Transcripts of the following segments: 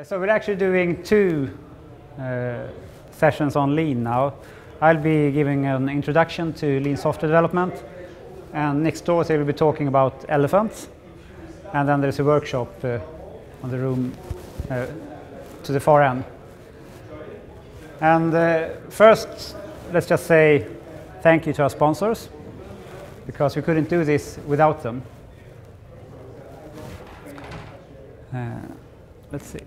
So we're actually doing two sessions on Lean now. I'll be giving an introduction to Lean software development, and next door they will be talking about elephants, and then there's a workshop on the room to the far end. And first, let's just say thank you to our sponsors, because we couldn't do this without them. Let's see.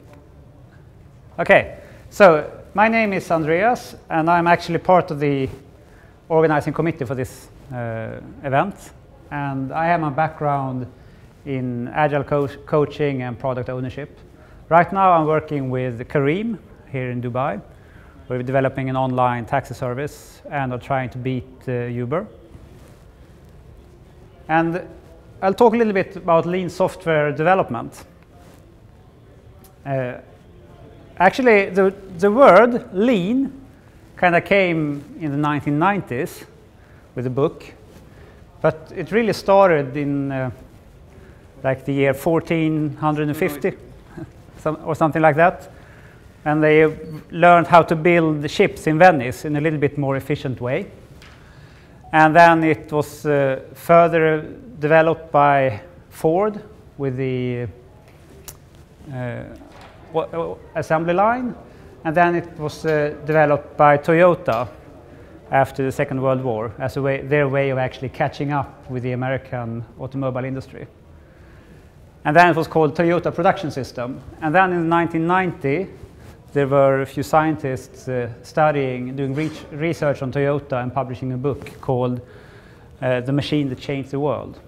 Okay, so my name is Andreas, and I'm actually part of the organizing committee for this event. And I have my background in Agile coaching and product ownership. Right now I'm working with Kareem here in Dubai. We're developing an online taxi service and are trying to beat Uber. And I'll talk a little bit about Lean software development. Actually, the word Lean kind of came in the 1990s with a book, but it really started in like the year 1450 or something like that. And they learned how to build ships in Venice in a little bit more efficient way. And then it was further developed by Ford with the assembly line, and then it was developed by Toyota after the Second World War as their way of actually catching up with the American automobile industry. And then it was called Toyota Production System. And then in 1990, there were a few scientists doing research on Toyota and publishing a book called The Machine That Changed the World.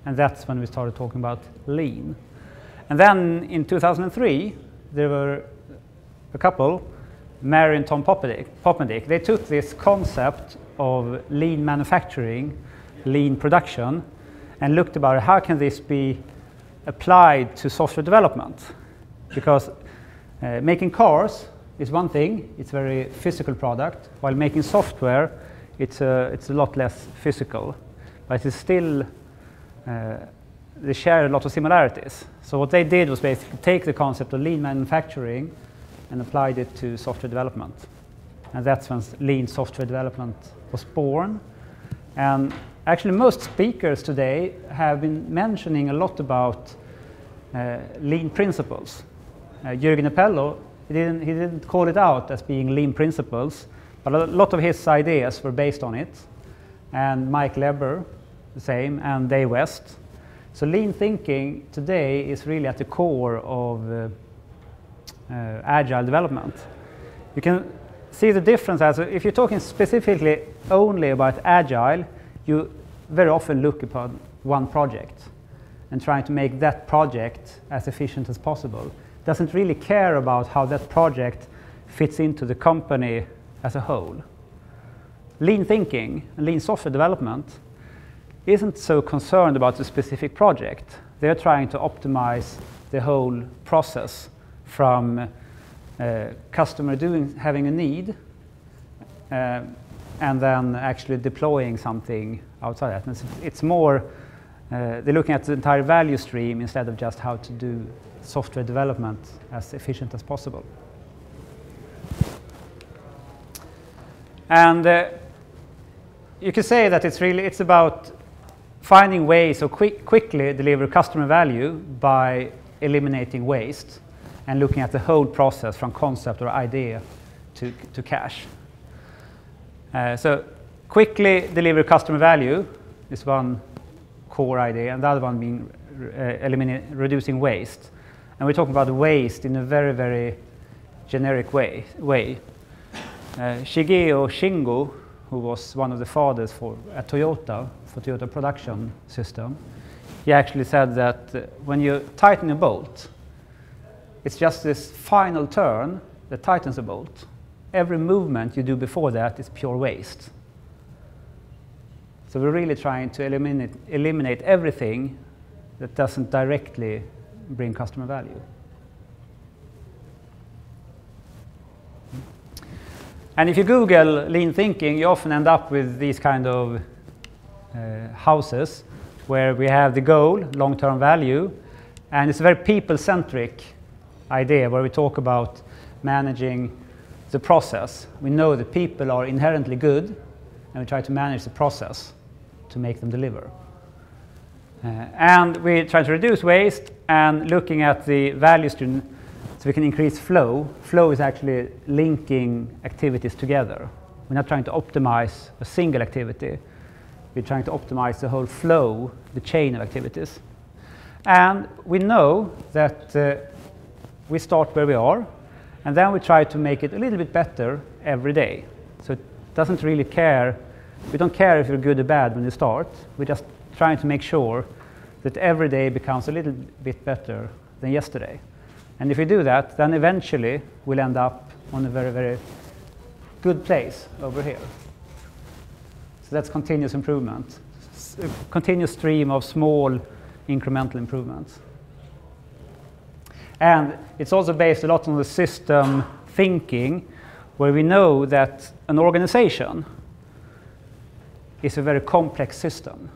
And that's when we started talking about Lean. And then in 2003, there were a couple, Mary and Tom Popendick. They took this concept of lean manufacturing, lean production, and looked about how can this be applied to software development. Because making cars is one thing, it's a very physical product, while making software, it's a lot less physical. But it's still, they share a lot of similarities. So what they did was basically take the concept of lean manufacturing and applied it to software development. And that's when lean software development was born. And actually most speakers today have been mentioning a lot about lean principles. Jürgen Appello, he didn't call it out as being lean principles, but a lot of his ideas were based on it. And Mike Leber, the same, and Dave West. So lean thinking today is really at the core of agile development. You can see the difference as if you're talking specifically only about agile, you very often look upon one project and trying to make that project as efficient as possible. Doesn't really care about how that project fits into the company as a whole. Lean thinking and lean software development isn't so concerned about the specific project. They're trying to optimize the whole process from customer having a need and then actually deploying something outside that. And it's more, they're looking at the entire value stream instead of just how to do software development as efficient as possible. And you could say that it's about finding ways to quickly deliver customer value by eliminating waste and looking at the whole process from concept or idea to cash. So quickly deliver customer value is one core idea, and the other one being reducing waste. And we're talking about waste in a very, very generic way. Shigeo Shingo, who was one of the fathers at Toyota, for Toyota Production System, he actually said that when you tighten a bolt, it's just this final turn that tightens a bolt. Every movement you do before that is pure waste. So we're really trying to eliminate everything that doesn't directly bring customer value. And if you Google lean thinking, you often end up with these kind of houses where we have the goal, long-term value, and it's a very people-centric idea where we talk about managing the process. We know that people are inherently good, and we try to manage the process to make them deliver. And we try to reduce waste, and looking at the value stream so we can increase flow. Flow is actually linking activities together. We're not trying to optimize a single activity. We're trying to optimize the whole flow, the chain of activities. And we know that we start where we are, and then we try to make it a little bit better every day. So it doesn't really care. We don't care if you're good or bad when you start. We're just trying to make sure that every day becomes a little bit better than yesterday. And if we do that, then eventually we'll end up on a very, very good place over here. So that's continuous improvement, a continuous stream of small incremental improvements. And it's also based a lot on the system thinking, where we know that an organization is a very complex system.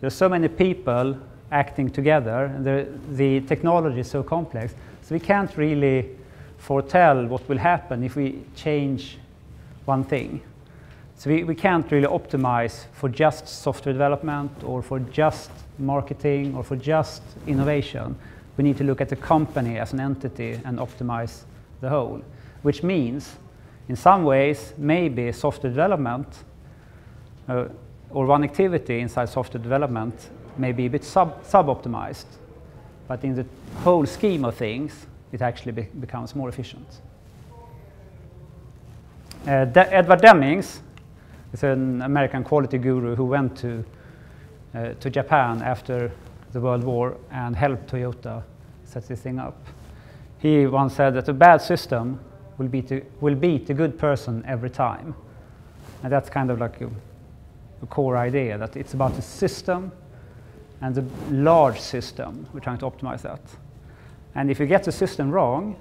There's so many people acting together, and the technology is so complex, so we can't really foretell what will happen if we change one thing. So we can't really optimize for just software development or for just marketing or for just innovation. We need to look at the company as an entity and optimize the whole, which means in some ways maybe software development or one activity inside software development may be a bit sub-optimized, but in the whole scheme of things it actually becomes more efficient. Edward Demings is an American quality guru who went to Japan after the World War and helped Toyota set this thing up. He once said that a bad system will beat a good person every time. And that's kind of like a core idea, that it's about the system and the large system. We're trying to optimize that. And if you get the system wrong,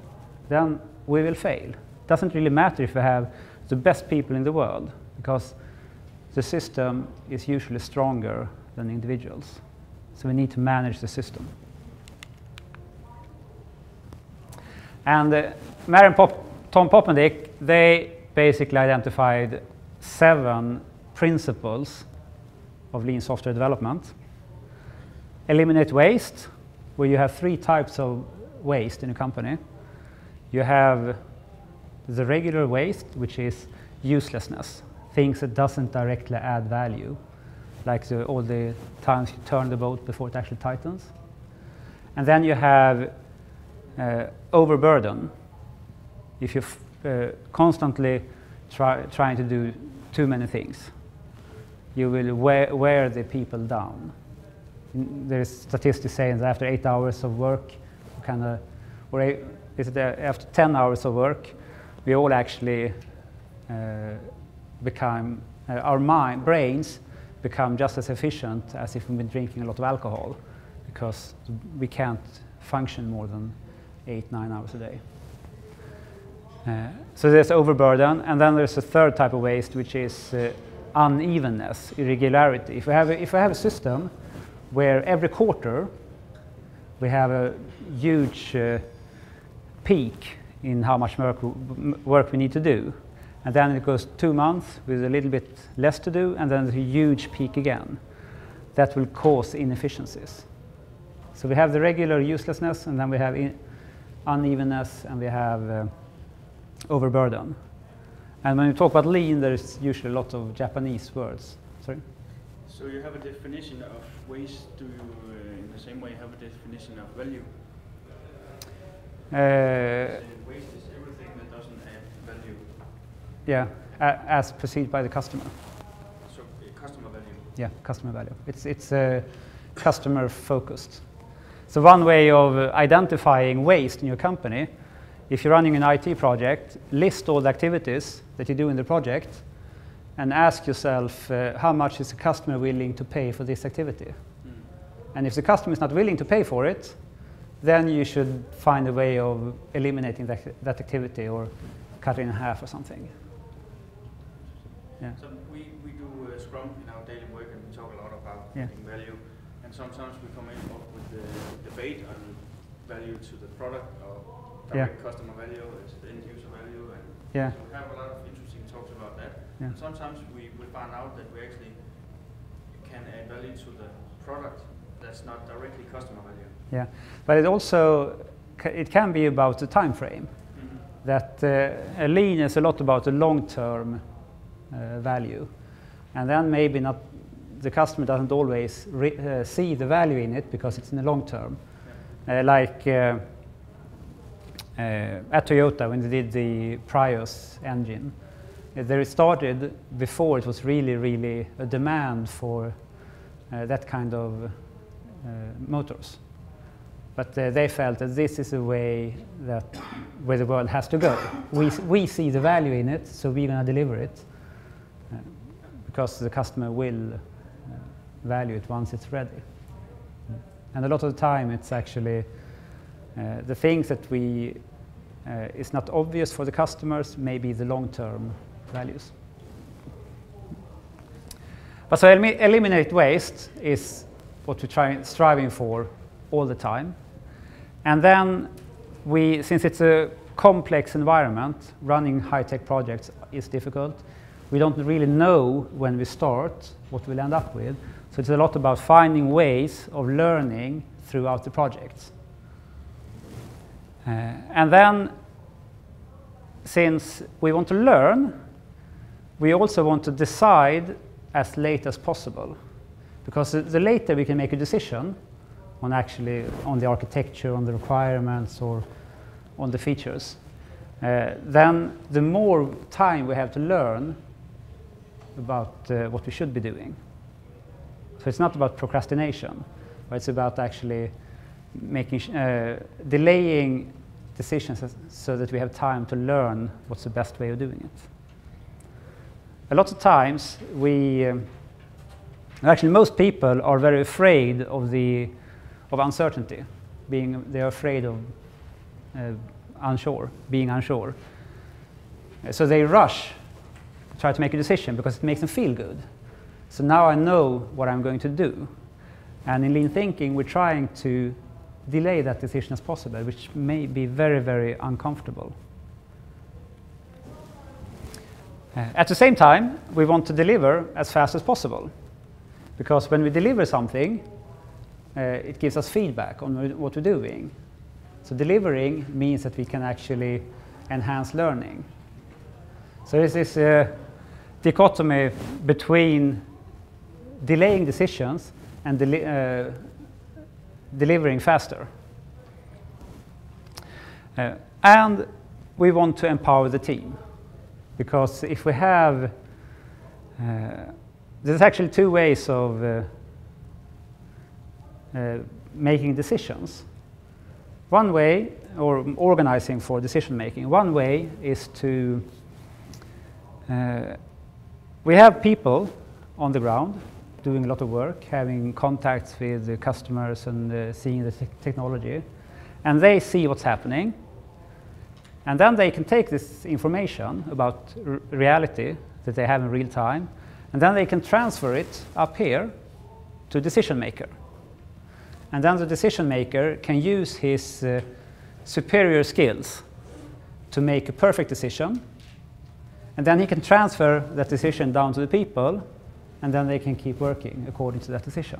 then we will fail. It doesn't really matter if we have the best people in the world, because the system is usually stronger than individuals. So we need to manage the system. And Mary and Tom Poppendick, they basically identified 7 principles of lean software development. Eliminate waste, where you have 3 types of waste in a company. You have the regular waste, which is uselessness, things that doesn't directly add value, like all the times you turn the boat before it actually tightens. And then you have overburden. If you're constantly trying to do too many things, you will wear the people down. There's statistics saying that after 8 hours of work, after 10 hours of work, we all actually become, our brains become just as efficient as if we've been drinking a lot of alcohol, because we can't function more than 8-9 hours a day. So there's overburden, and then there's a third type of waste, which is unevenness, irregularity. If we have a system where every quarter we have a huge peak in how much work we need to do, and then it goes 2 months with a little bit less to do, and then there's a huge peak again, that will cause inefficiencies. So we have the regular uselessness, and then we have unevenness, and we have overburden. And when we talk about lean, there's usually a lot of Japanese words. Sorry? So you have a definition of waste. Do you, in the same way, have a definition of value? Waste is everything that doesn't add value. Yeah, as perceived by the customer. So customer value. Yeah, customer value. It's customer focused. So one way of identifying waste in your company, if you're running an IT project, list all the activities that you do in the project and ask yourself how much is the customer willing to pay for this activity. And if the customer is not willing to pay for it, then you should find a way of eliminating that activity or cut it in half or something. Yeah. So we do Scrum in our daily work, and we talk a lot about adding value. And sometimes we come up with the debate on value to the product or direct customer value, is it end user value, and so we have a lot of interesting talks about that. Yeah. And sometimes we find out that we actually can add value to the product that's not directly customer value. Yeah, but it also it can be about the time frame. That lean is a lot about the long-term value, and then maybe not the customer doesn't always see the value in it because it's in the long term. Like at Toyota when they did the Prius engine, they started before it was really a demand for that kind of motors. But they felt that this is a way that where the world has to go. We see the value in it, so we're going to deliver it because the customer will value it once it's ready. And a lot of the time, it's actually the things that is not obvious for the customers, maybe the long-term values. But so eliminate waste is what we're striving for all the time. And then since it's a complex environment, running high-tech projects is difficult. We don't really know when we start what we'll end up with. So it's a lot about finding ways of learning throughout the projects. And then, since we want to learn, we also want to decide as late as possible. Because the later we can make a decision on the architecture, on the requirements, or on the features, then the more time we have to learn about what we should be doing. So it's not about procrastination, but it's about actually delaying decisions so that we have time to learn what's the best way of doing it. A lot of times actually most people are very afraid of uncertainty, they're afraid of being unsure. So they rush, try to make a decision because it makes them feel good. So now I know what I'm going to do. And in lean thinking, we're trying to delay that decision as possible, which may be very uncomfortable. At the same time, we want to deliver as fast as possible. Because when we deliver something, it gives us feedback on what we're doing. So delivering means that we can actually enhance learning. So there's this dichotomy between delaying decisions and delivering faster. And we want to empower the team. Because if we have, there's actually two ways of making decisions. One way, or organizing for decision making, one way is to, we have people on the ground doing a lot of work, having contacts with the customers and seeing the technology, and they see what's happening. And then they can take this information about reality that they have in real time, and then they can transfer it up here to decision maker. And then the decision maker can use his superior skills to make a perfect decision. And then he can transfer that decision down to the people, and then they can keep working according to that decision.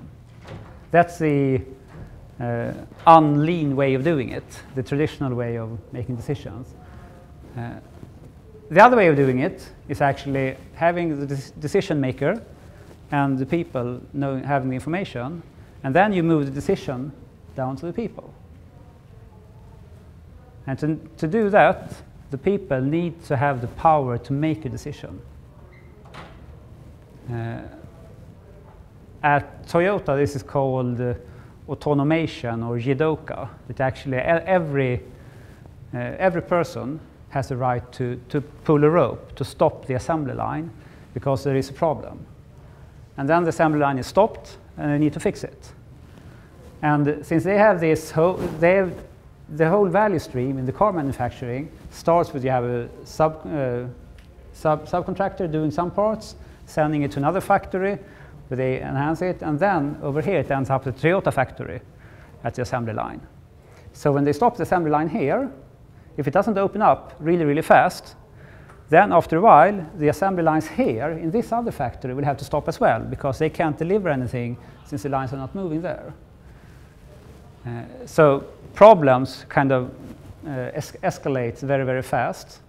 That's the unlean way of doing it, the traditional way of making decisions. The other way of doing it is actually having the decision maker and the people having the information, and then you move the decision down to the people. And to do that, the people need to have the power to make a decision. At Toyota, this is called automation or jidoka. That actually every person has the right to pull a rope to stop the assembly line because there is a problem. And then the assembly line is stopped, and they need to fix it. And since they have this the whole value stream in the car manufacturing starts with you have a subcontractor doing some parts, sending it to another factory, where they enhance it, and then over here it ends up at the Toyota factory at the assembly line. So when they stop the assembly line here, if it doesn't open up really, really fast, then after a while, the assembly lines here in this other factory will have to stop as well, because they can't deliver anything since the lines are not moving there. So problems kind of escalate very, very fast.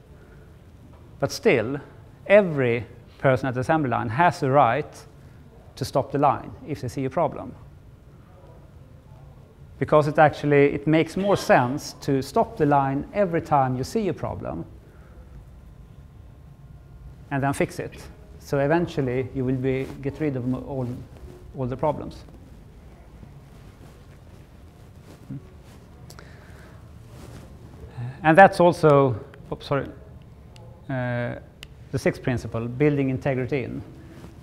But still, every person at the assembly line has the right to stop the line if they see a problem. Because it makes more sense to stop the line every time you see a problem and then fix it. So eventually you will get rid of all the problems. And that's also, the sixth principle, building integrity in.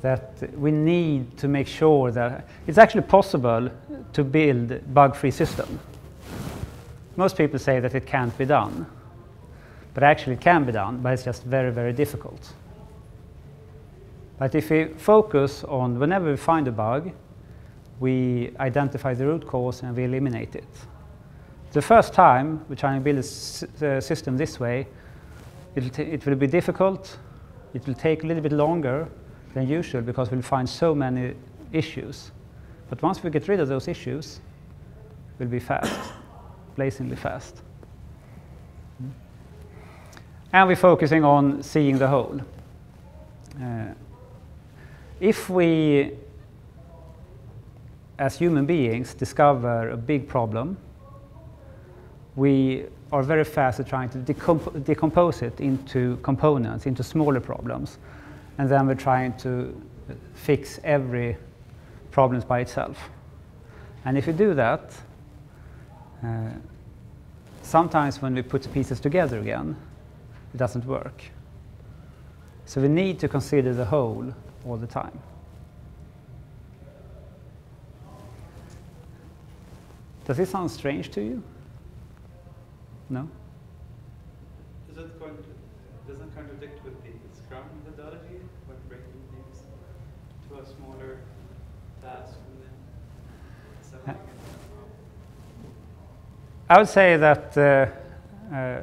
That we need to make sure that it's actually possible to build bug-free system. Most people say that it can't be done. But actually it can be done, but it's just very, very difficult. But if we focus on whenever we find a bug, we identify the root cause and we eliminate it. The first time we try and build a system this way, it will be difficult, it will take a little bit longer than usual because we'll find so many issues. But once we get rid of those issues, we'll be fast, blazingly fast. And we're focusing on seeing the whole. If we, as human beings, discover a big problem, we are very fast at trying to decompose it into components, into smaller problems. And then we're trying to fix every problem by itself. And if we do that, sometimes when we put the pieces together again, it doesn't work. So we need to consider the whole all the time. Does this sound strange to you? No? Does it contradict with the Scrum methodology when breaking things to a smaller task and then assembling it? I would say that,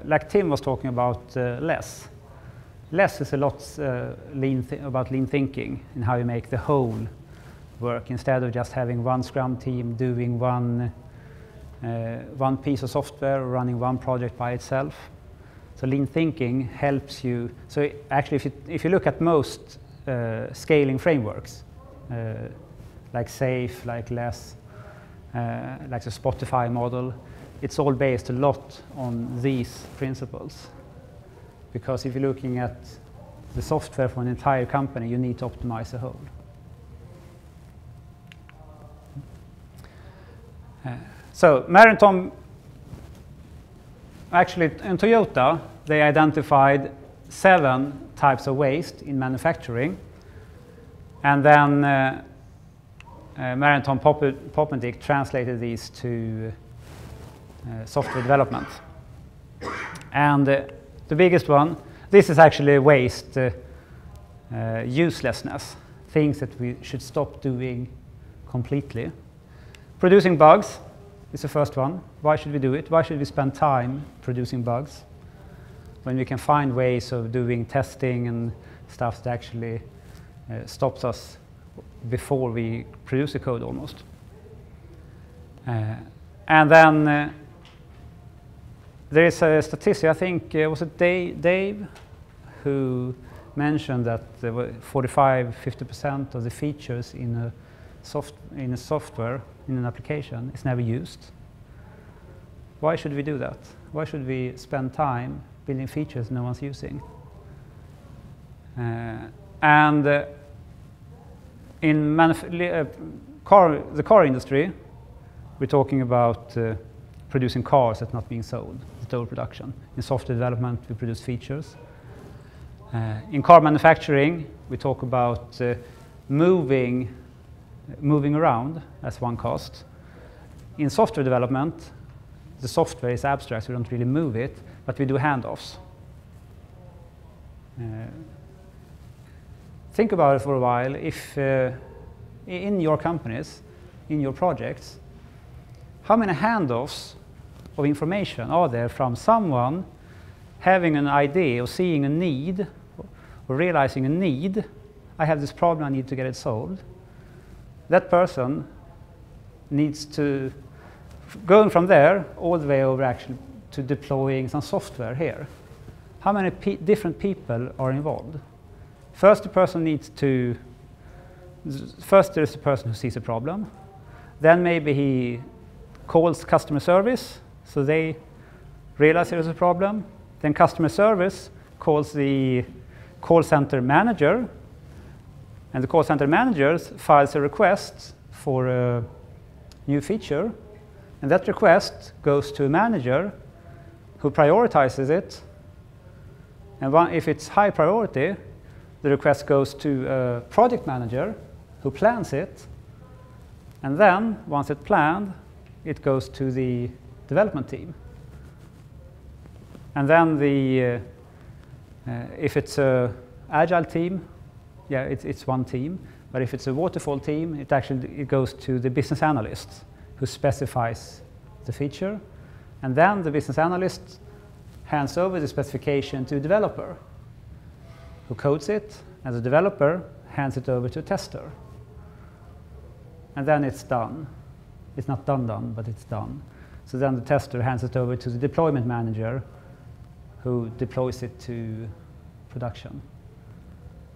like Tim was talking about, less. Less is a lot about lean thinking and how you make the whole work instead of just having one Scrum team doing one piece of software or running one project by itself. So lean thinking helps you. So actually, if you look at most scaling frameworks, like SAFe, like LESS, like the Spotify model, it's all based a lot on these principles. Because if you're looking at the software for an entire company, you need to optimize the whole. So Marathon, actually in Toyota, they identified 7 types of waste in manufacturing. And then Marathon Poppendick translated these to software development. And the biggest one, this is actually waste uselessness, things that we should stop doing completely. Producing bugs is the first one. Why should we do it? Why should we spend time producing bugs when we can find ways of doing testing and stuff that actually stops us before we produce the code almost? And then there is a statistic, I think, was it Dave who mentioned that 45–50% of the features in a software, in an application, is never used. Why should we do that? Why should we spend time building features no one's using? And in the car industry, we're talking about producing cars that's not being sold, the total production. In software development, we produce features. In car manufacturing, we talk about moving around as one cost. In software development, the software is abstract, so we don't really move it, but we do handoffs. Think about it for a while. If in your companies, in your projects, how many handoffs of information are there from someone having an idea or seeing a need or realizing a need. I have this problem, I need to get it solved. That person needs to, going from there all the way over actually to deploying some software here. How many different people are involved? First, the person needs to, first there is the person who sees a problem. Then maybe he calls customer service, so they realize there is a problem. Then customer service calls the call center manager, and the call center manager files a request for a new feature, and that request goes to a manager who prioritizes it. And if it's high priority, the request goes to a project manager who plans it. And then, once it's planned, it goes to the development team. And then if it's an Agile team, yeah, it's one team. But if it's a waterfall team, it goes to the business analyst who specifies the feature. And then the business analyst hands over the specification to a developer who codes it, and the developer hands it over to a tester. And then it's done. It's not done, but it's done. So then the tester hands it over to the deployment manager who deploys it to production.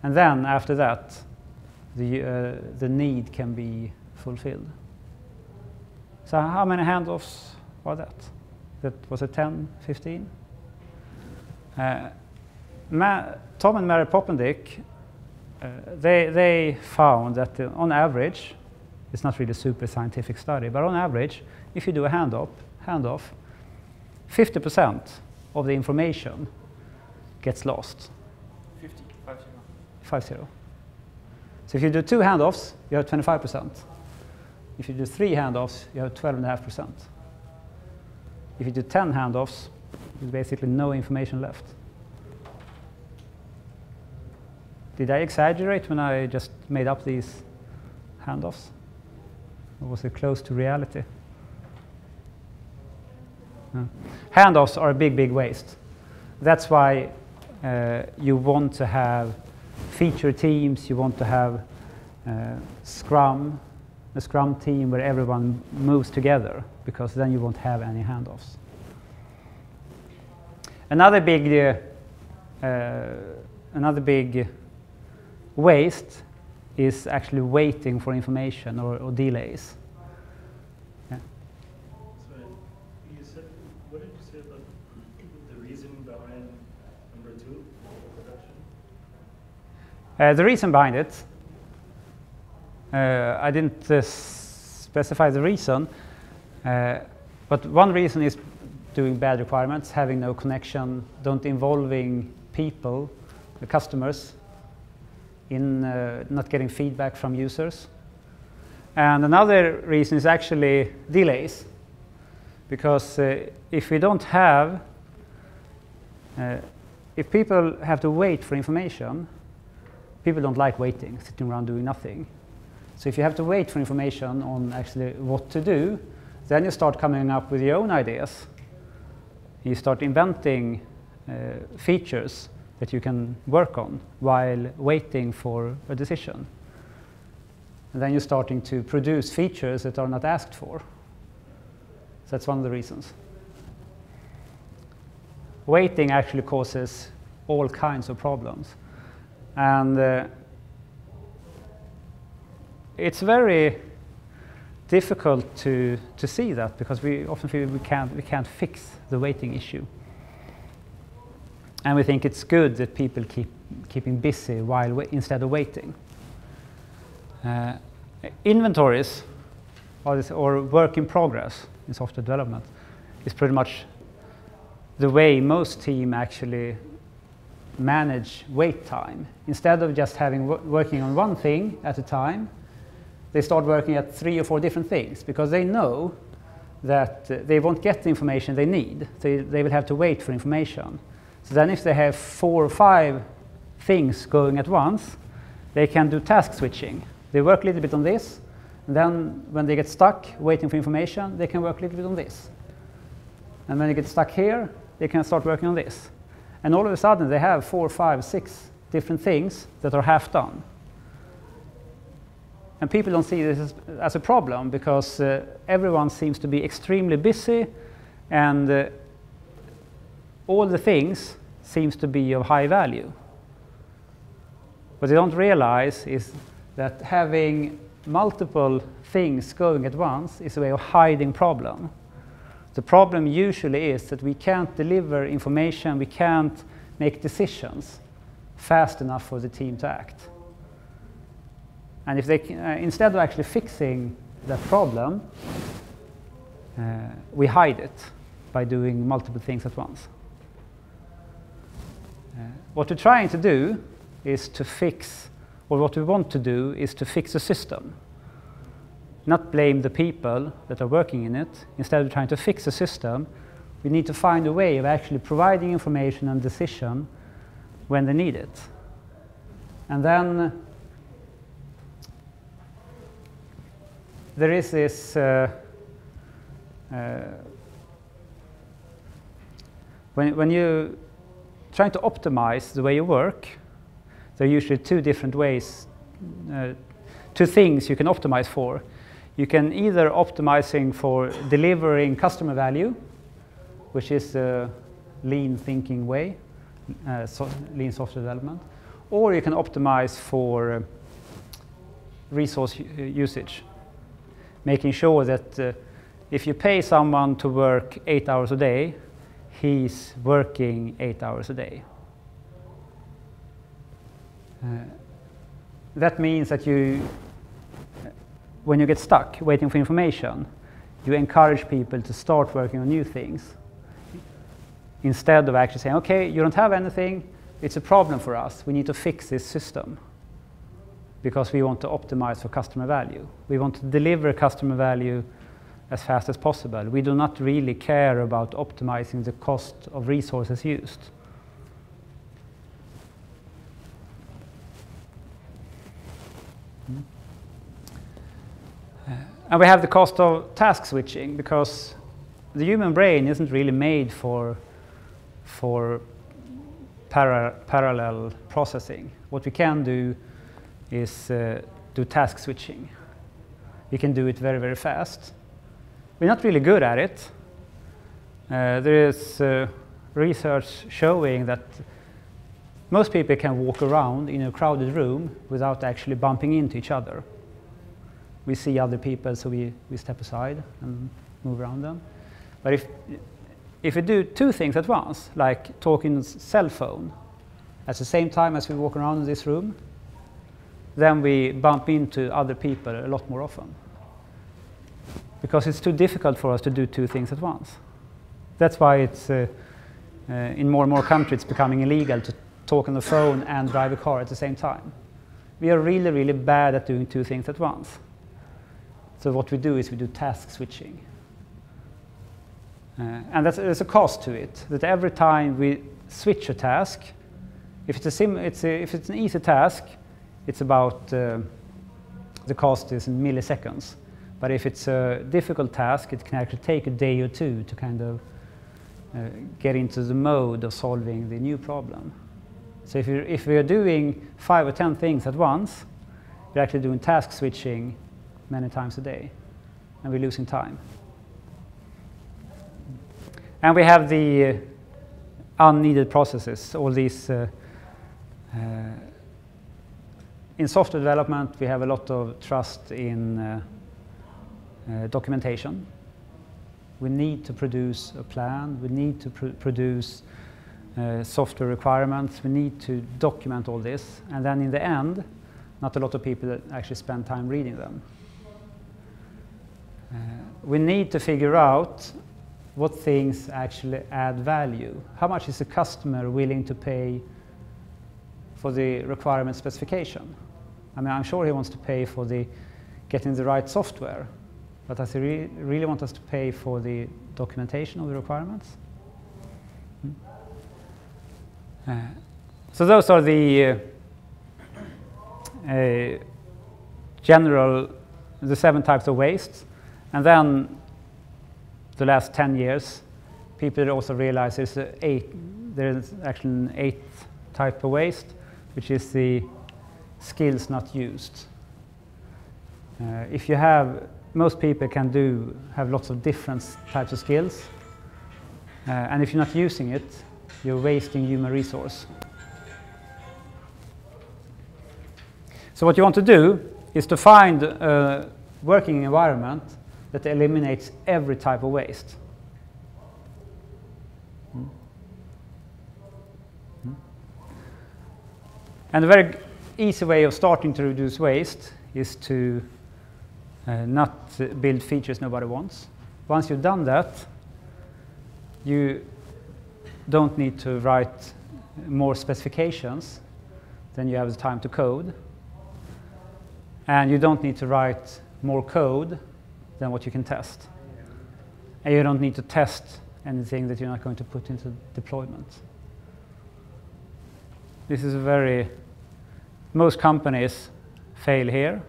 And then after that, the need can be fulfilled. So how many handoffs are that? Was it 10, 15? Tom and Mary Poppendick, they found that on average, it's not really a super scientific study, but on average, if you do a handoff, 50% of the information gets lost. 50, 50. 50. So if you do 2 handoffs, you have 25%. If you do 3 handoffs, you have 12.5%. If you do 10 handoffs, there's basically no information left. Did I exaggerate when I just made up these handoffs? Or was it close to reality? No. Handoffs are a big waste. That's why you want to have feature teams, you want to have a Scrum team where everyone moves together, because then you won't have any handoffs. Another big waste is actually waiting for information or delays. Yeah. So you said, what did you say about the reason behind number 2, production? The reason behind it, I didn't specify the reason, but one reason is doing bad requirements, having no connection, don't involving people, the customers, in not getting feedback from users. And another reason is actually delays, because if we don't have, if people have to wait for information, people don't like waiting, sitting around doing nothing. So if you have to wait for information on actually what to do, then you start coming up with your own ideas. You start inventing features that you can work on while waiting for a decision. And then you're starting to produce features that are not asked for. So that's one of the reasons. Waiting actually causes all kinds of problems. And it's very difficult to see that, because we often feel we can't fix the waiting issue. And we think it's good that people keeping busy while instead of waiting. Inventories, or work in progress in software development, is pretty much the way most teams actually manage wait time. Instead of just working on one thing at a time, they start working at 3 or 4 different things, because they know that they won't get the information they need. So they will have to wait for information. So then if they have 4 or 5 things going at once, they can do task switching. They work a little bit on this, and then when they get stuck waiting for information, they can work a little bit on this. And when they get stuck here, they can start working on this. And all of a sudden, they have 4, 5, 6 different things that are half done. And people don't see this as a problem because everyone seems to be extremely busy, and all the things seems to be of high value. What they don't realize is that having multiple things going at once is a way of hiding problem. The problem usually is that we can't deliver information, we can't make decisions fast enough for the team to act. And if they instead of actually fixing that problem, we hide it by doing multiple things at once. What we're trying to do is to fix, or what we want to do is to fix a system. Not blame the people that are working in it. Instead of trying to fix a system, we need to find a way of actually providing information and decision when they need it. And then there is this when you trying to optimize the way you work, there are usually two different ways, two things you can optimize for. You can either optimizing for delivering customer value, which is a lean thinking way, lean software development, or you can optimize for resource usage, making sure that if you pay someone to work 8 hours a day, he's working 8 hours a day. That means that when you get stuck waiting for information, you encourage people to start working on new things instead of actually saying, okay, you don't have anything, it's a problem for us, we need to fix this system because we want to optimize for customer value. We want to deliver customer value as fast as possible. We do not really care about optimizing the cost of resources used. And we have the cost of task switching, because the human brain isn't really made for parallel processing. What we can do is do task switching. We can do it very, very fast. We're not really good at it. There is research showing that most people can walk around in a crowded room without actually bumping into each other. We see other people, so we step aside and move around them. But if we do two things at once, like talking cell phone at the same time as we walk around in this room, then we bump into other people a lot more often. Because it's too difficult for us to do two things at once. That's why it's in more and more countries it's becoming illegal to talk on the phone and drive a car at the same time. We are really, really bad at doing two things at once. So what we do is we do task switching. And there's a cost to it, that every time we switch a task, if it's an easy task, it's about, the cost is in milliseconds. But if it's a difficult task, it can actually take a day or two to kind of get into the mode of solving the new problem. So if we are doing 5 or 10 things at once, we're actually doing task switching many times a day, and we're losing time. And we have the unneeded processes, all these. In software development, we have a lot of trust in documentation. We need to produce a plan, we need to produce software requirements, we need to document all this, and then in the end, not a lot of people that actually spend time reading them. We need to figure out what things actually add value. How much is the customer willing to pay for the requirement specification? I mean, I'm sure he wants to pay for getting the right software, but does he really want us to pay for the documentation of the requirements? So those are the the 7 types of waste. And then the last 10 years, people also realize there's actually an eighth type of waste, which is the skills not used. If you have, most people have lots of different types of skills, and if you're not using it, you're wasting human resource. So what you want to do is to find a working environment that eliminates every type of waste. And a very easy way of starting to reduce waste is to not build features nobody wants. Once you've done that, you don't need to write more specifications than you have the time to code. And you don't need to write more code than what you can test. And you don't need to test anything that you're not going to put into deployment. This is most companies fail here,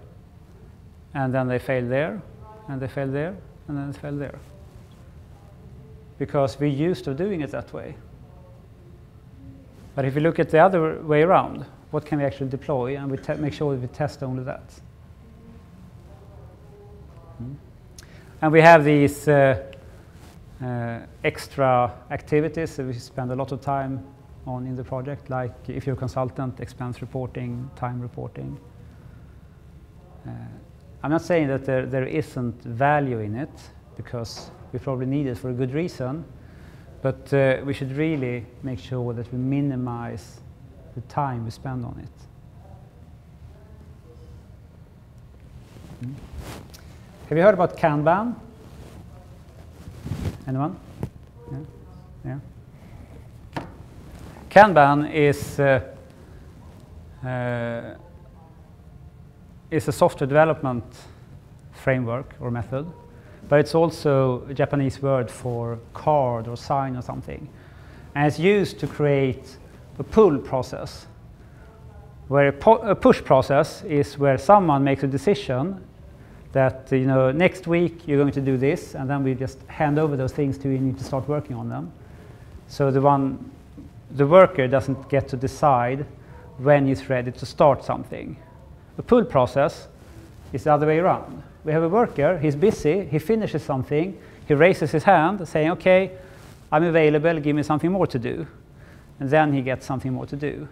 and then they fail there, and they fail there, and then they fail there. Because we're used to doing it that way. But if you look at the other way around, what can we actually deploy, and we make sure that we test only that. And we have these extra activities that we spend a lot of time on in the project, like if you're a consultant, expense reporting, time reporting. I'm not saying that there isn't value in it, because we probably need it for a good reason, but we should really make sure that we minimize the time we spend on it. Have you heard about Kanban? Anyone? Yeah? Yeah. Kanban is a software development framework or method, but it's also a Japanese word for card or sign or something. And it's used to create a pull process, where a push process is where someone makes a decision that, next week you're going to do this, and then we just hand over those things to you and you need to start working on them. So the worker doesn't get to decide when he's ready to start something. A pull process is the other way around. We have a worker, he's busy, he finishes something, he raises his hand saying, okay, I'm available, give me something more to do. And then he gets something more to do.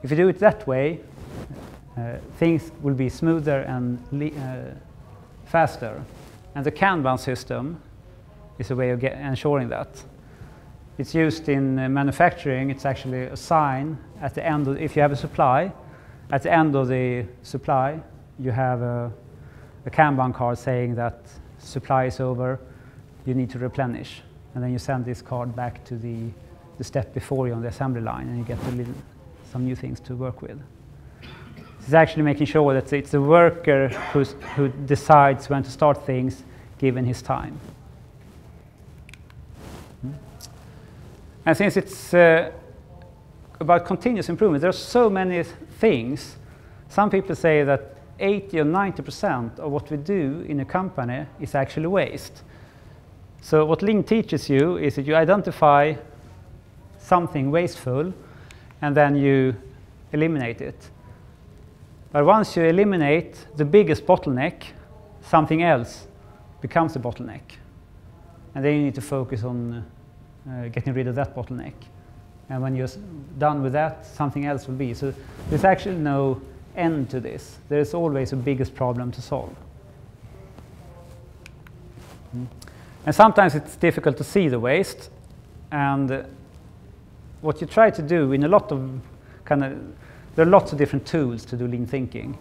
If you do it that way, things will be smoother and faster. And the Kanban system is a way of ensuring that. It's used in manufacturing. It's actually a sign at the end if you have a supply, at the end of the supply, you have a Kanban card saying that supply is over, you need to replenish. And then you send this card back to the step before you on the assembly line, and you get some new things to work with. It's actually making sure that it's the worker who decides when to start things given his time. And since it's about continuous improvement, there are so many things. Some people say that 80 or 90% of what we do in a company is actually waste. So what Lean teaches you is that you identify something wasteful and then you eliminate it. But once you eliminate the biggest bottleneck, something else becomes a bottleneck. And then you need to focus on getting rid of that bottleneck. And when you're done with that, something else will be. So there's actually no end to this. There's always a biggest problem to solve. And sometimes it's difficult to see the waste. And what you try to do in a lot of there are lots of different tools to do lean thinking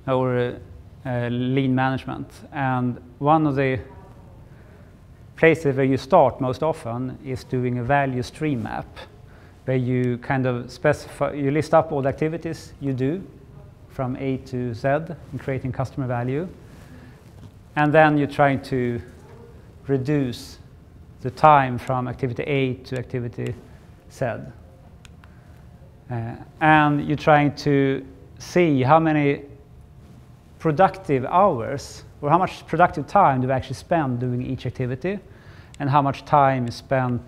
or lean management. And one of the places where you start most often is doing a value stream map, where you kind of specify, you list up all the activities you do from A to Z in creating customer value. And then you're trying to reduce the time from activity A to activity Z. And you're trying to see how many productive hours or how much productive time do we actually spend doing each activity, and how much time is spent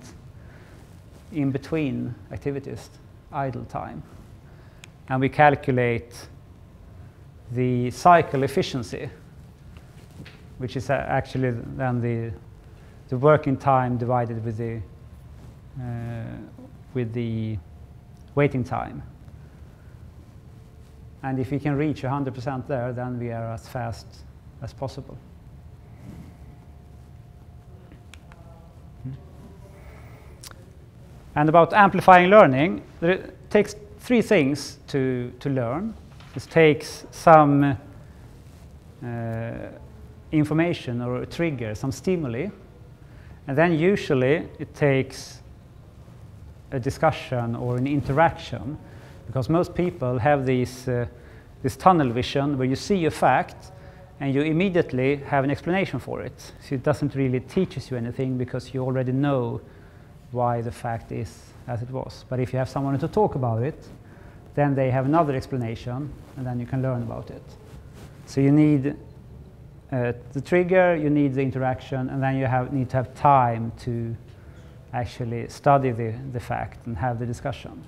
in between activities, idle time. And we calculate the cycle efficiency, which is actually then the working time divided with the waiting time. And if we can reach 100% there, then we are as fast as possible. And about amplifying learning, it takes three things to learn. It takes some information or a trigger, some stimuli. And then usually it takes a discussion or an interaction, because most people have this tunnel vision where you see a fact and you immediately have an explanation for it. So it doesn't really teach you anything because you already know why the fact is as it was. But if you have someone to talk about it, then they have another explanation, and then you can learn about it. So you need the trigger, you need the interaction, and then you need to have time to actually study the fact and have the discussion.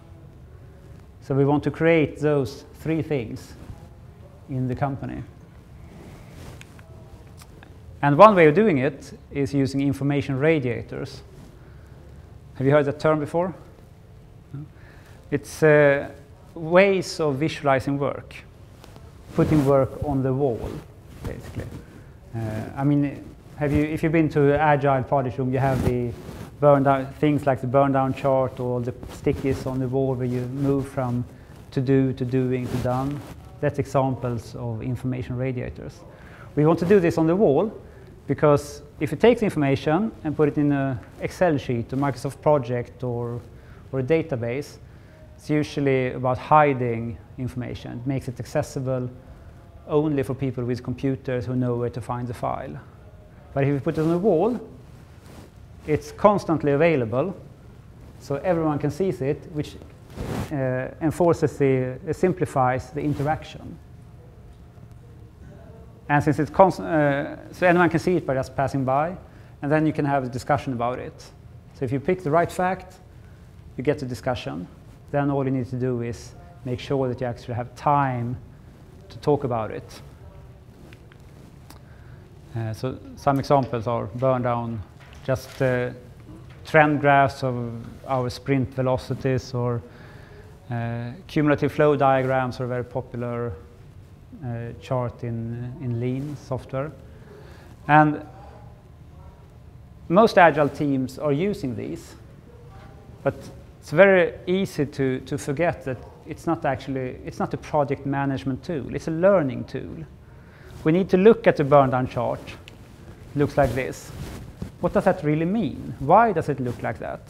So we want to create those three things in the company. And one way of doing it is using information radiators. Have you heard that term before? No? It's ways of visualizing work, putting work on the wall, basically. I mean, if you've been to Agile project room, you have the burn down things like the burn down chart or the stickies on the wall where you move from to do to doing to done. That's examples of information radiators. We want to do this on the wall because if you take the information and put it in an Excel sheet, a Microsoft project or a database, it's usually about hiding information. It makes it accessible only for people with computers who know where to find the file. But if you put it on the wall, it's constantly available, so everyone can see it, which simplifies the interaction. And since it's so anyone can see it by just passing by, and then you can have a discussion about it. So if you pick the right fact, you get the discussion. Then all you need to do is make sure that you actually have time to talk about it. So some examples are burn down, just trend graphs of our sprint velocities, or cumulative flow diagrams are a very popular chart in Lean software. And most Agile teams are using these, but it's very easy to forget that it's not a project management tool, it's a learning tool. We need to look at the burn down chart. It looks like this. What does that really mean? Why does it look like that?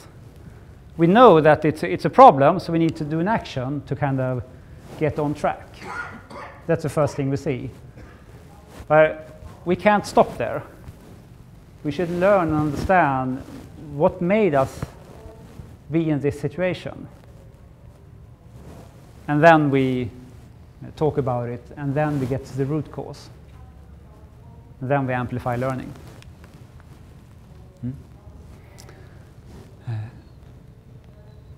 We know that it's a problem, so we need to do an action to kind of get on track. That's the first thing we see. But we can't stop there. We should learn and understand what made us be in this situation. And then we talk about it, and then we get to the root cause. And then we amplify learning.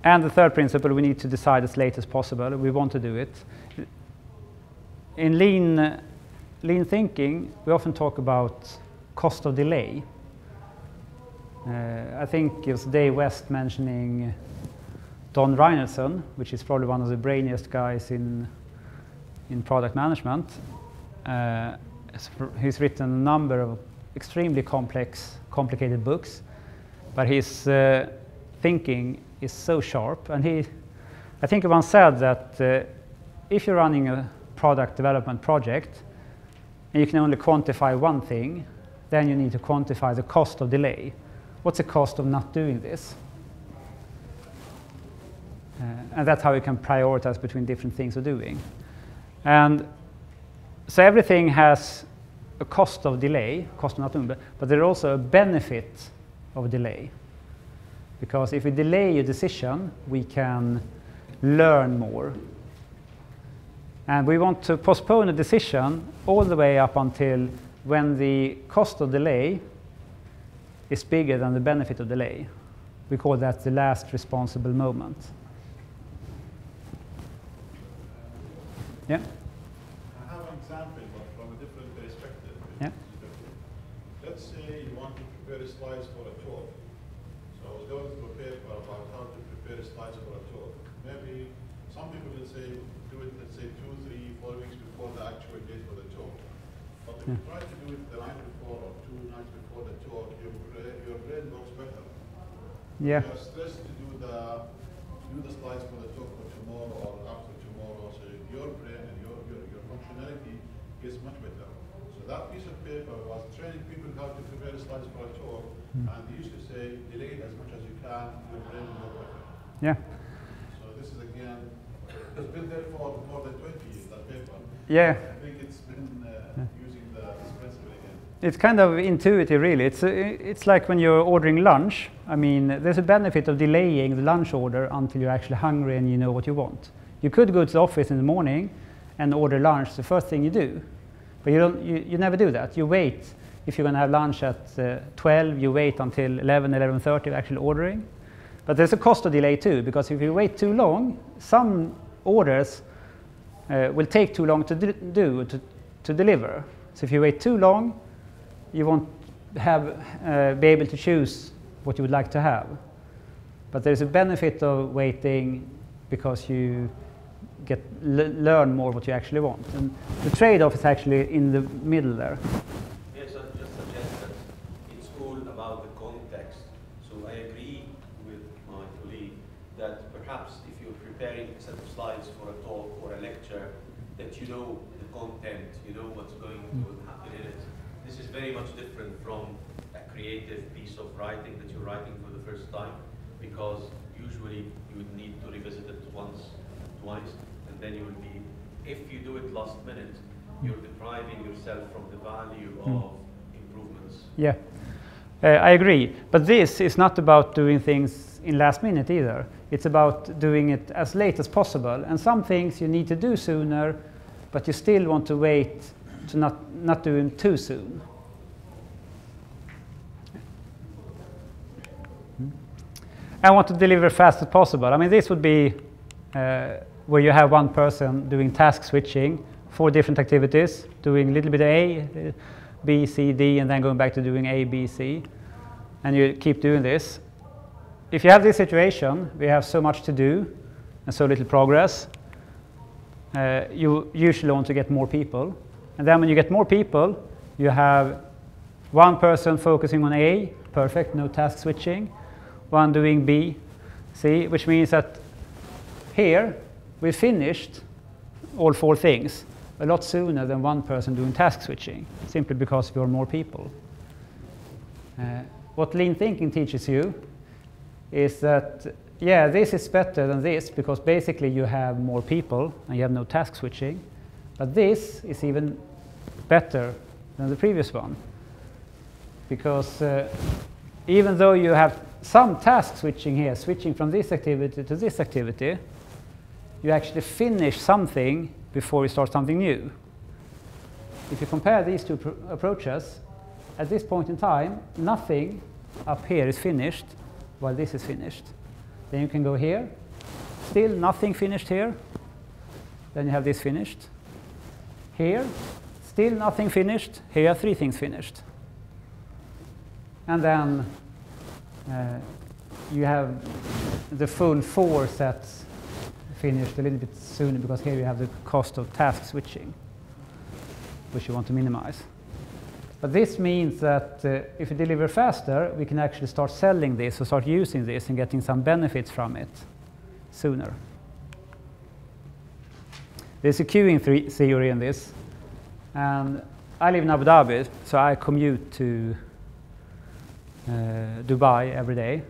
And the third principle, we need to decide as late as possible. We want to do it. In lean thinking, we often talk about cost of delay. I think it was Dave West mentioning Don Reinertsen, which is probably one of the brainiest guys in product management. He's written a number of extremely complicated books, but his thinking is so sharp. And I think he once said that if you're running a product development project and you can only quantify one thing, then you need to quantify the cost of delay. What's the cost of not doing this? And that's how you can prioritize between different things you're doing. And so everything has a cost of delay, cost of not doing, but there's also a benefit of delay. Because if we delay a decision, we can learn more. And we want to postpone a decision all the way up until when the cost of delay is bigger than the benefit of delay. We call that the last responsible moment. Yeah? I have an example, but from a different perspective. Yeah. Let's say you want to prepare slides for a talk. So I was going to prepare about how to prepare slides for a talk. Maybe some people will say, do it, let's say, 2, 3, 4 weeks before the actual date for the talk. But if you try to do it the night before or 2 nights before the talk, your brain works better. Yeah. You're stressed to do the slides for the talk for tomorrow or after tomorrow, so your brain and your functionality is much better. So that piece of paper was training people how to prepare slides for a talk, and they used to say, delay it as much as you can, your brain will work better. Yeah. So this is again, it's been there for more than 20 years, that paper. Yeah. I think it's been using this principle again. It's kind of intuitive, really. It's like when you're ordering lunch. I mean, there's a benefit of delaying the lunch order until you're actually hungry and you know what you want. You could go to the office in the morning and order lunch the first thing you do, but you never do that. You wait. If you're going to have lunch at 12, you wait until 11, 11:30 actually ordering. But there's a cost of delay too, because if you wait too long, some orders will take too long to deliver. So if you wait too long, you won't be able to choose what you would like to have. But there's a benefit of waiting because you learn more what you actually want. And the trade-off is actually in the middle there. Yes, I just suggest that it's all about the context. So I agree with my colleague that perhaps if you're preparing a set of slides for a talk or a lecture, that you know the content, you know what's going to happen in it. This is very much different from a creative piece of writing that you're writing for the first time, because usually you would need to revisit it once, twice, and then you would be, if you do it last minute, you're depriving yourself from the value of improvements. Yeah, I agree. But this is not about doing things in last minute either. It's about doing it as late as possible. And some things you need to do sooner, but you still want to wait to not do it too soon. I want to deliver fast as possible. I mean, this would be where you have one person doing task switching for different activities, doing a little bit of A, B, C, D, and then going back to doing A, B, C. And you keep doing this. If you have this situation, we have so much to do and so little progress, you usually want to get more people. And then when you get more people, you have one person focusing on A, perfect, no task switching, one doing B, C, which means that here we finished all 4 things a lot sooner than one person doing task switching, simply because we are more people. What lean thinking teaches you is that, yeah, this is better than this, because basically you have more people and you have no task switching. But this is even better than the previous one, because even though you have some task switching here, switching from this activity to this activity, you actually finish something before you start something new. If you compare these two approaches, at this point in time, nothing up here is finished while this is finished. Then you can go here, still nothing finished here, then you have this finished. Here, still nothing finished, here are 3 things finished. And then you have the full 4 sets finished a little bit sooner, because here you have the cost of task switching, which you want to minimize. But this means that if you deliver faster, we can actually start selling this or start using this and getting some benefits from it sooner. There's a queuing theory in this. And I live in Abu Dhabi, so I commute to Dubai every day.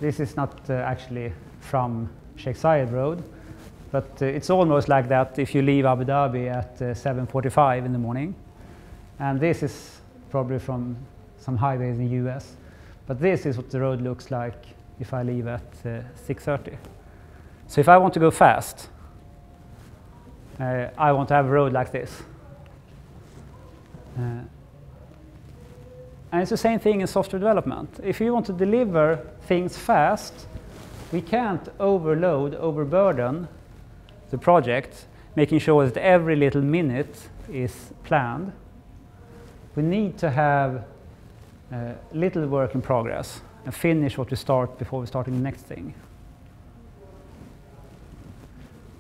This is not actually from Sheikh Zayed Road, but it's almost like that if you leave Abu Dhabi at 7:45 in the morning. And this is probably from some highways in the US. But this is what the road looks like if I leave at 6:30. So if I want to go fast, I want to have a road like this. And it's the same thing in software development. If you want to deliver things fast, we can't overburden the project, making sure that every little minute is planned. We need to have little work in progress and finish what we start before we start the next thing.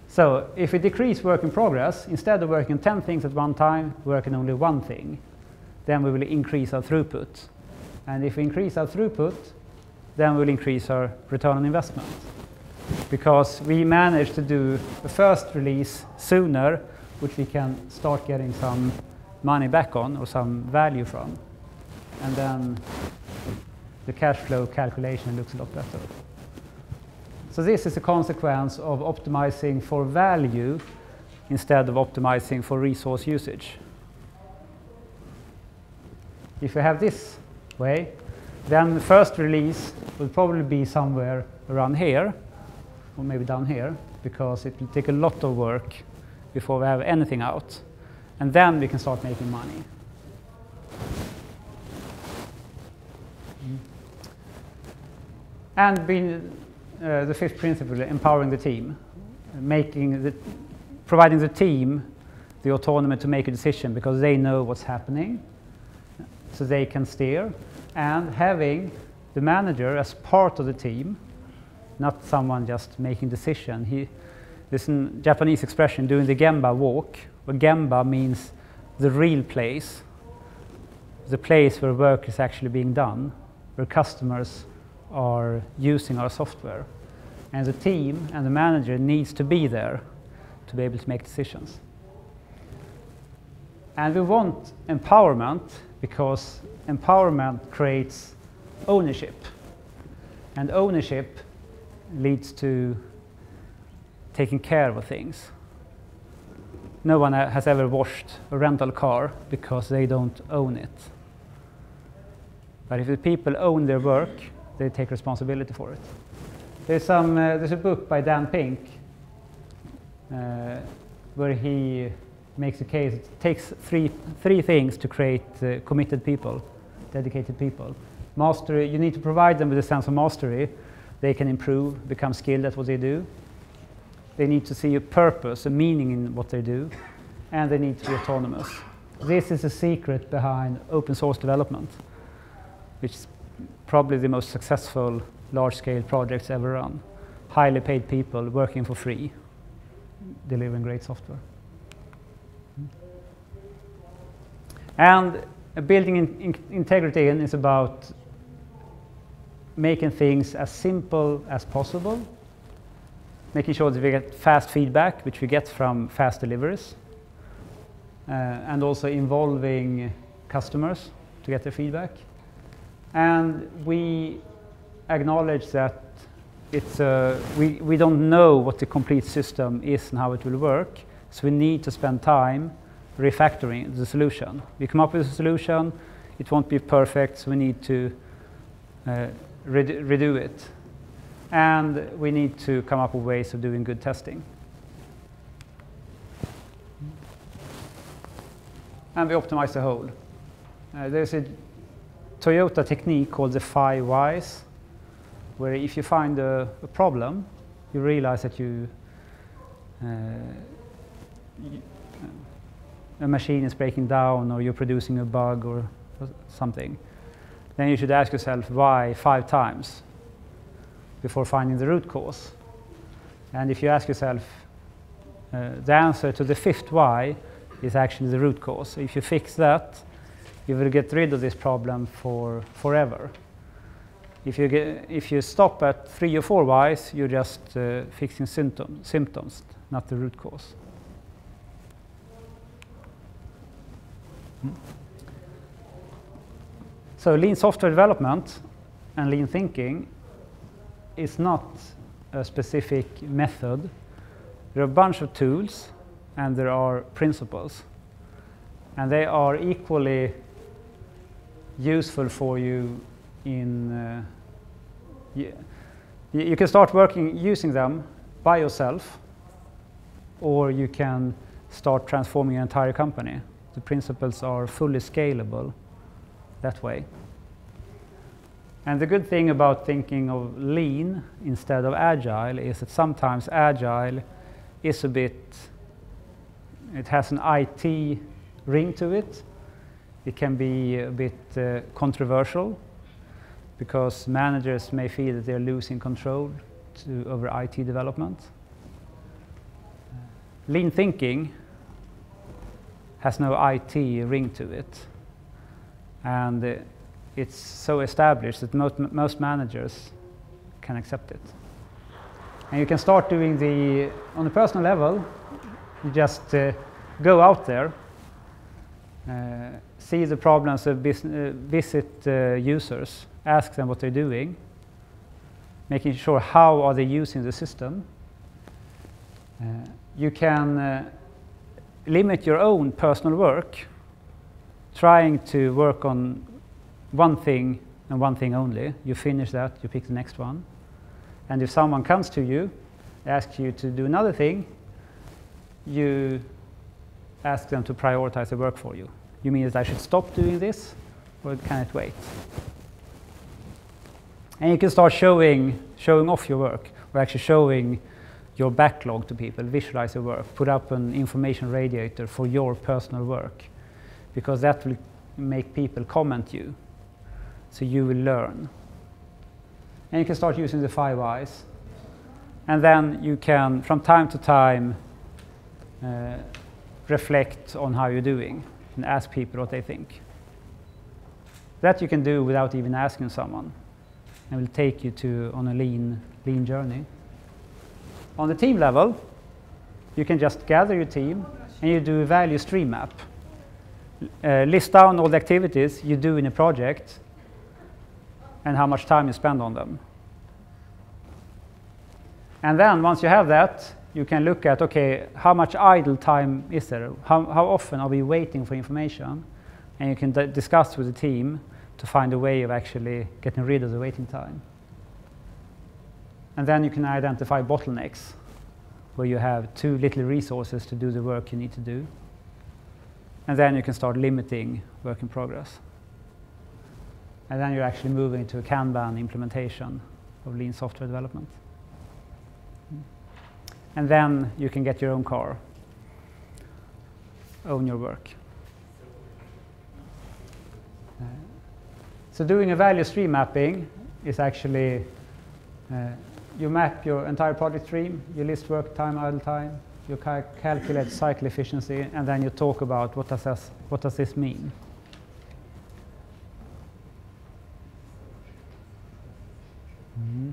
So if we decrease work in progress, instead of working on 10 things at one time, work on only one thing, then we will increase our throughput. And if we increase our throughput, then we will increase our return on investment. Because we managed to do the first release sooner, which we can start getting some money back on or some value from. And then the cash flow calculation looks a lot better. So this is a consequence of optimizing for value instead of optimizing for resource usage. If we have this way, then the first release will probably be somewhere around here, or maybe down here, because it will take a lot of work before we have anything out. And then we can start making money. And the fifth principle, empowering the team, providing the team the autonomy to make a decision because they know what's happening, so they can steer, and having the manager as part of the team, not someone just making decision. There's a Japanese expression, doing the Gemba walk, where Gemba means the real place, the place where work is actually being done, where customers are using our software. And the team and the manager needs to be there to be able to make decisions. And we want empowerment because empowerment creates ownership. And ownership leads to taking care of things. No one has ever washed a rental car because they don't own it. But if the people own their work, they take responsibility for it. There's a book by Dan Pink where he makes a case. It takes three things to create committed people, dedicated people. Mastery, you need to provide them with a sense of mastery. They can improve, become skilled at what they do. They need to see a purpose, a meaning in what they do, and they need to be autonomous. This is a secret behind open source development, which is probably the most successful large-scale projects ever run. Highly paid people working for free, delivering great software. And building integrity in is about making things as simple as possible, making sure that we get fast feedback, which we get from fast deliveries, and also involving customers to get their feedback. And we acknowledge that we don't know what the complete system is and how it will work, so we need to spend time refactoring the solution. We come up with a solution, it won't be perfect, so we need to redo it. And we need to come up with ways of doing good testing. And we optimize the whole. There's a Toyota technique called the 5 whys, where if you find a problem, you realize that a machine is breaking down or you're producing a bug or something, then you should ask yourself why 5 times before finding the root cause. And if you ask yourself, the answer to the 5th why is actually the root cause. So if you fix that, you will get rid of this problem for forever. If you stop at 3 or 4 whys, you're just fixing symptoms, not the root cause. So lean software development and lean thinking is not a specific method. There are a bunch of tools and there are principles. And they are equally useful for you in you can start using them by yourself, or you can start transforming an entire company. The principles are fully scalable that way. And the good thing about thinking of lean instead of agile is that sometimes agile is a bit, it has an IT ring to it. It can be a bit controversial because managers may feel that they're losing control over IT development. Lean thinking has no IT ring to it. And it's so established that most managers can accept it. And you can start doing on a personal level, you just go out there, see the problems of visit users, ask them what they're doing, making sure how are they using the system. You can limit your own personal work, trying to work on one thing and one thing only. You finish that, you pick the next one. And if someone comes to you, asks you to do another thing, you ask them to prioritize the work for you. You mean that I should stop doing this, or can it wait? And you can start showing off your work, or actually showing your backlog to people, visualize your work, put up an information radiator for your personal work, because that will make people comment you, so you will learn. And you can start using the 5 Whys. And then you can, from time to time, reflect on how you're doing and ask people what they think. That you can do without even asking someone, and will take you on a lean journey. On the team level, you can just gather your team and you do a value stream map. List down all the activities you do in a project and how much time you spend on them. And then once you have that, you can look at, okay, how much idle time is there? How often are we waiting for information? And you can discuss with the team to find a way of actually getting rid of the waiting time. And then you can identify bottlenecks, where you have too little resources to do the work you need to do. And then you can start limiting work in progress. And then you're actually moving to a Kanban implementation of lean software development. And then you can get your own car, own your work. So doing a value stream mapping is actually, you map your entire project stream, you list work time, idle time, you calculate cycle efficiency, and then you talk about what does this mean. Mm-hmm.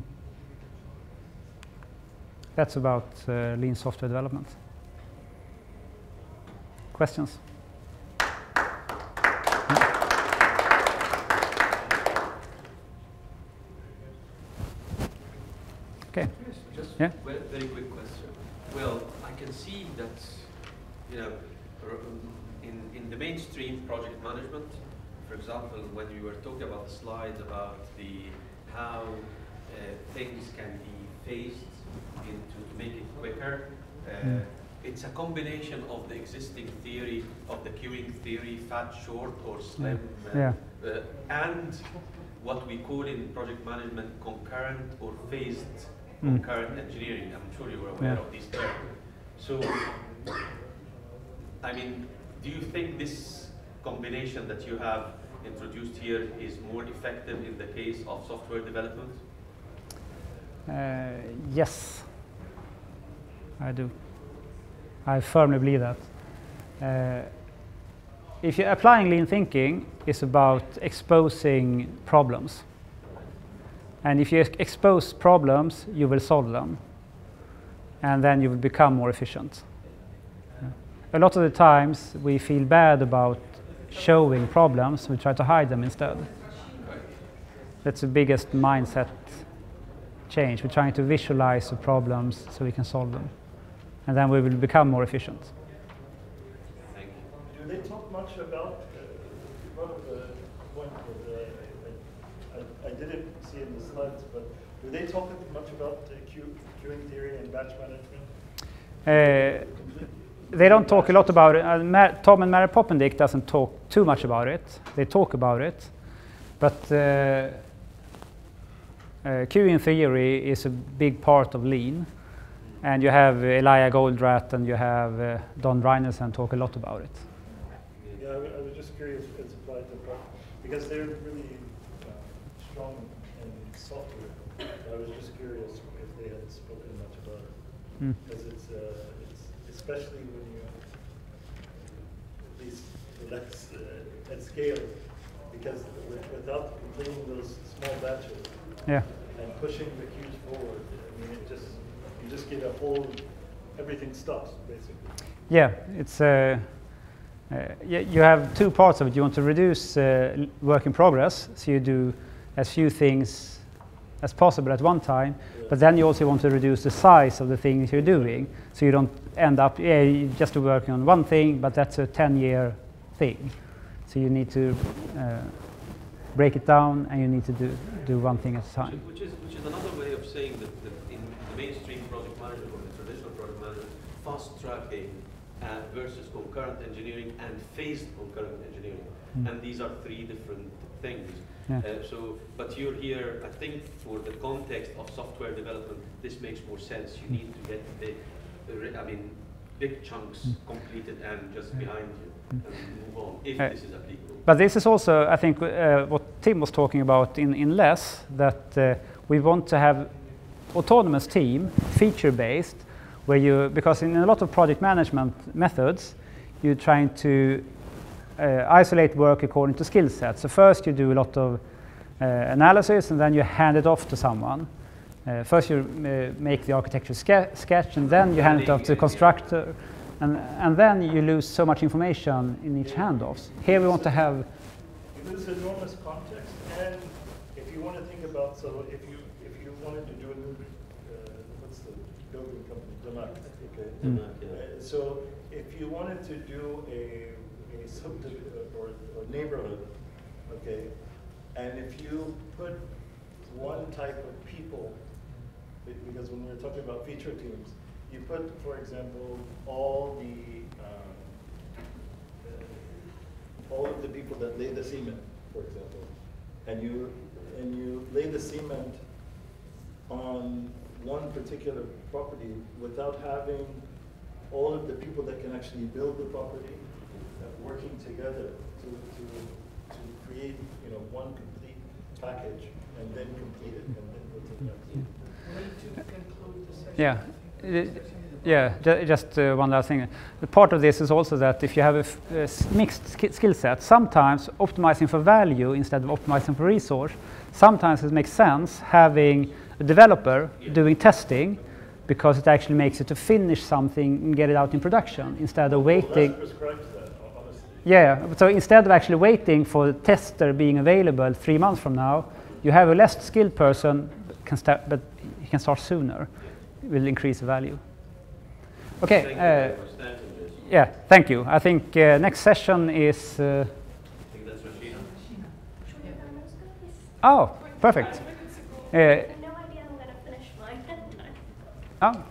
That's about lean software development. Questions? Okay. Just yeah? very quick question. Well, I can see that, you know, in the mainstream project management, for example, when you were talking about the slides about how things can be phased to make it quicker, it's a combination of the existing theory of the queuing theory, fat, short, or slim, and what we call in project management concurrent or phased concurrent engineering. I'm sure you're aware of these terms. So, I mean, do you think this combination that you have introduced here is more effective in the case of software development? Yes, I do. I firmly believe that. If you're applying lean thinking, it's about exposing problems. And if you expose problems, you will solve them. And then you will become more efficient. A lot of the times, we feel bad about showing problems. We try to hide them instead. That's the biggest mindset change. We're trying to visualize the problems so we can solve them. And then we will become more efficient. Thank you. Do they talk much about one of the point I didn't see in the slides, but do they talk much about queuing theory and batch management? They don't talk a lot about it. Tom and Mary Poppendick doesn't talk too much about it. They talk about it, but Q in theory is a big part of Lean, and you have Elia Goldratt and you have Don Reinerson talk a lot about it. Yeah, I was just curious as applied to because they're really strong in software. I was just curious if they had spoken much about it, because it's especially when you that's at scale, because without completing those small batches and pushing the queues forward, I mean, you just get a whole, everything stops basically. Yeah, it's you have two parts of it. You want to reduce work in progress, so you do as few things as possible at one time, but then you also want to reduce the size of the things you're doing, so you don't end up just working on one thing, but that's a 10-year thing. So you need to break it down, and you need to do one thing at a time. Which is another way of saying that in the mainstream project management or the traditional project management, fast tracking versus concurrent engineering and phased concurrent engineering, and these are three different things. Yeah. But you're here, I think, for the context of software development. This makes more sense. You need to get big chunks completed and just behind you. And move on, if this is applicable. But this is also, I think, what Tim was talking about in LESS, that we want to have autonomous team, feature-based, where because in a lot of project management methods, you're trying to isolate work according to skill sets. So first you do a lot of analysis, and then you hand it off to someone. First you make the architecture sketch, and then you hand it off to the constructor. And then you lose so much information in each handoffs. Here we want to have... You lose enormous context, and if you want to think about, so if you wanted to do a new, what's the building company? Demac, okay. So if you wanted to do a subdivision or neighborhood, okay, and if you put one type of people, because when we're talking about feature teams, you put, for example, all of the people that lay the cement, for example, and you lay the cement on one particular property without having all of the people that can actually build the property working together to create, one complete package, and then complete it, and then go to the next. To conclude the session. Yeah. Just one last thing. The part of this is also that if you have a mixed skill set, sometimes optimizing for value instead of optimizing for resource, sometimes it makes sense having a developer doing testing, because it actually makes it to finish something and get it out in production instead of waiting. Prescribes that, honestly. Yeah, so instead of actually waiting for the tester being available 3 months from now, you have a less skilled person, but he can start sooner. Will increase the value. Okay. Yeah, thank you. I think next session is. I think that's Rashina. Oh, perfect. I have no idea I'm going to finish mine. Oh,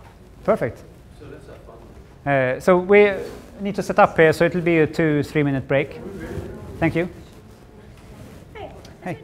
perfect. So let's have fun. So we need to set up here, so it'll be a 2-3 minute break. Thank you. Hey. Hey.